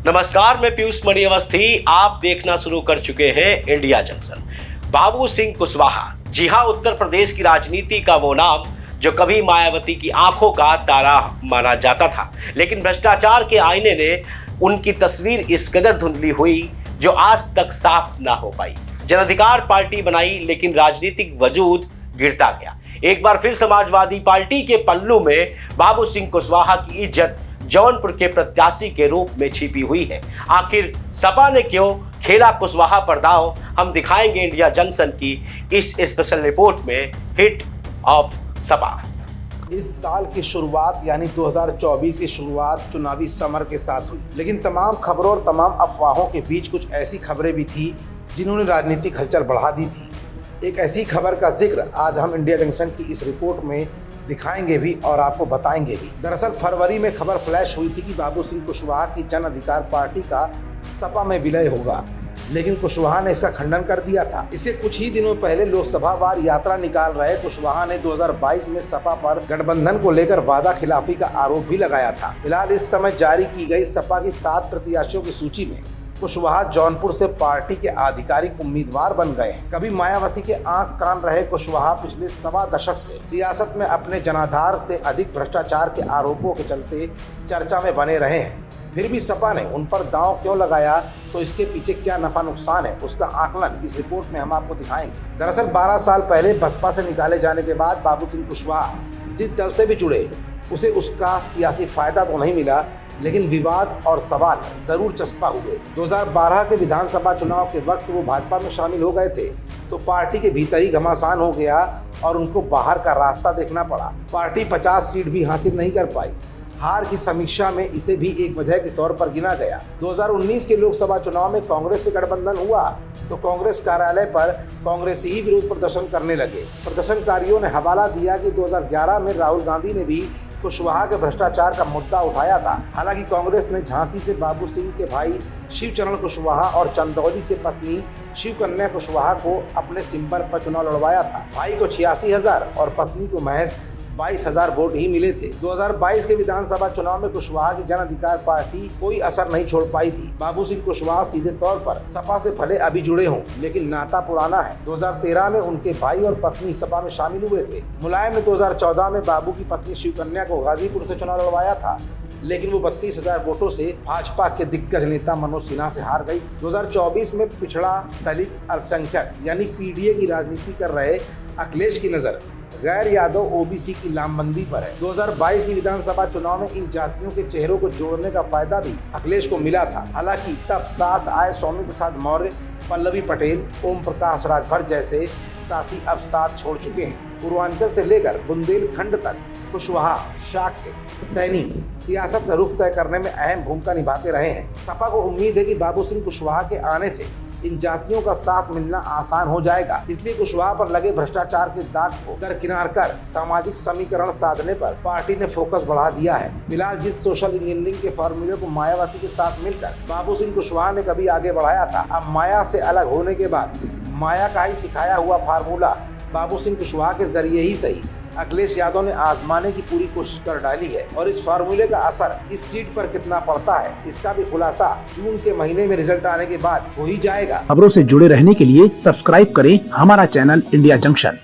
नमस्कार, मैं पीयूष मणि अवस्थी। आप देखना शुरू कर चुके हैं इंडिया जंक्शन। बाबू सिंह कुशवाहा, जी हां, उत्तर प्रदेश की राजनीति का वो नाम जो कभी मायावती की आंखों का तारा माना जाता था, लेकिन भ्रष्टाचार के आईने ने उनकी तस्वीर इस कदर धुंधली हुई जो आज तक साफ ना हो पाई। जन अधिकार पार्टी बनाई, लेकिन राजनीतिक वजूद गिरता गया। एक बार फिर समाजवादी पार्टी के पल्लू में बाबू सिंह कुशवाहा की इज्जत जौनपुर के प्रत्याशी के रूप में छिपी हुई है। आखिर सपा ने क्यों खेला कुशवाहा पर दांव, हम दिखाएंगे इंडिया जंक्शन की इस स्पेशल रिपोर्ट में हिट ऑफ सपा। इस साल की शुरुआत यानी 2024 की शुरुआत चुनावी समर के साथ हुई, लेकिन तमाम खबरों और तमाम अफवाहों के बीच कुछ ऐसी खबरें भी थी जिन्होंने राजनीतिक हलचल बढ़ा दी थी। एक ऐसी खबर का जिक्र आज हम इंडिया जंक्शन की इस रिपोर्ट में दिखाएंगे भी और आपको बताएंगे भी। दरअसल फरवरी में खबर फ्लैश हुई थी कि बाबू सिंह कुशवाहा की जन अधिकार पार्टी का सपा में विलय होगा, लेकिन कुशवाहा ने इसका खंडन कर दिया था। इसे कुछ ही दिनों पहले लोकसभा वार यात्रा निकाल रहे कुशवाहा ने 2022 में सपा पर गठबंधन को लेकर वादा खिलाफी का आरोप भी लगाया था। फिलहाल इस समय जारी की गई सपा की 7 प्रत्याशियों की सूची में कुशवाहा जौनपुर से पार्टी के आधिकारिक उम्मीदवार बन गए हैं। कभी मायावती के आंख कान रहे कुशवाहा पिछले 1.25 दशक से सियासत में अपने जनाधार से अधिक भ्रष्टाचार के आरोपों के चलते चर्चा में बने रहे हैं। फिर भी सपा ने उन पर दांव क्यों लगाया, तो इसके पीछे क्या नफा नुकसान है, उसका आकलन इस रिपोर्ट में हम आपको दिखाएंगे। दरअसल 12 साल पहले बसपा से निकाले जाने के बाद बाबू सिंह कुशवाहा जिस दल से भी जुड़े उसे उसका सियासी फायदा तो नहीं मिला, लेकिन विवाद और सवाल जरूर चस्पा हुए। 2012 के विधानसभा चुनाव के वक्त वो भाजपा में शामिल हो गए थे, तो पार्टी के भीतर ही घमासान हो गया और उनको बाहर का रास्ता देखना पड़ा। पार्टी 50 सीट भी हासिल नहीं कर पाई। हार की समीक्षा में इसे भी एक वजह के तौर पर गिना गया। 2019 के लोकसभा चुनाव में कांग्रेस से गठबंधन हुआ तो कांग्रेस कार्यालय पर कांग्रेस ही विरोध प्रदर्शन करने लगे। प्रदर्शनकारियों ने हवाला दिया कि 2011 में राहुल गांधी ने भी कुशवाहा के भ्रष्टाचार का मुद्दा उठाया था। हालांकि कांग्रेस ने झांसी से बाबू सिंह के भाई शिवचरण कुशवाहा और चंदौली से पत्नी शिवकन्या कुशवाहा को अपने सिंबल पर चुनाव लड़वाया था। भाई को 86,000 और पत्नी को महज 22,000 वोट ही मिले थे। 2022 के विधानसभा चुनाव में कुशवाहा की जन अधिकार पार्टी कोई असर नहीं छोड़ पाई थी। बाबू सिंह कुशवाहा सीधे तौर पर सपा से भले अभी जुड़े हों, लेकिन नाता पुराना है। 2013 में उनके भाई और पत्नी सपा में शामिल हुए थे। मुलायम ने 2014 में बाबू की पत्नी शिवकन्या को गाजीपुर से चुनाव लड़वाया था, लेकिन वो 32,000 वोटों से भाजपा के दिग्गज नेता मनोज सिन्हा से हार गई। 2024 में पिछड़ा, दलित, अल्पसंख्यक यानी पीडीए की राजनीति कर रहे अखिलेश की नजर गैर यादव ओबीसी की लामबंदी पर है। 2022 की विधानसभा चुनाव में इन जातियों के चेहरों को जोड़ने का फायदा भी अखिलेश को मिला था। हालांकि तब साथ आए स्वामी प्रसाद मौर्य, पल्लवी पटेल, ओम प्रकाश राजभर जैसे साथी अब साथ छोड़ चुके हैं। पूर्वांचल से लेकर बुंदेलखंड तक कुशवाहा, शाक्य, सैनी सियासत का रुख तय करने में अहम भूमिका निभाते रहे हैं। सपा को उम्मीद है कि बाबू सिंह कुशवाहा के आने से इन जातियों का साथ मिलना आसान हो जाएगा। इसलिए कुशवाहा पर लगे भ्रष्टाचार के दाग को दरकिनार कर सामाजिक समीकरण साधने पर पार्टी ने फोकस बढ़ा दिया है। फिलहाल जिस सोशल इंजीनियरिंग के फॉर्मूले को मायावती के साथ मिलकर बाबू सिंह कुशवाहा ने कभी आगे बढ़ाया था, अब माया से अलग होने के बाद माया का ही सिखाया हुआ फार्मूला बाबू सिंह कुशवाहा के जरिए ही सही अखिलेश यादव ने आजमाने की पूरी कोशिश कर डाली है। और इस फार्मूले का असर इस सीट पर कितना पड़ता है, इसका भी खुलासा जून के महीने में रिजल्ट आने के बाद हो ही जाएगा। खबरों से जुड़े रहने के लिए सब्सक्राइब करें हमारा चैनल इंडिया जंक्शन।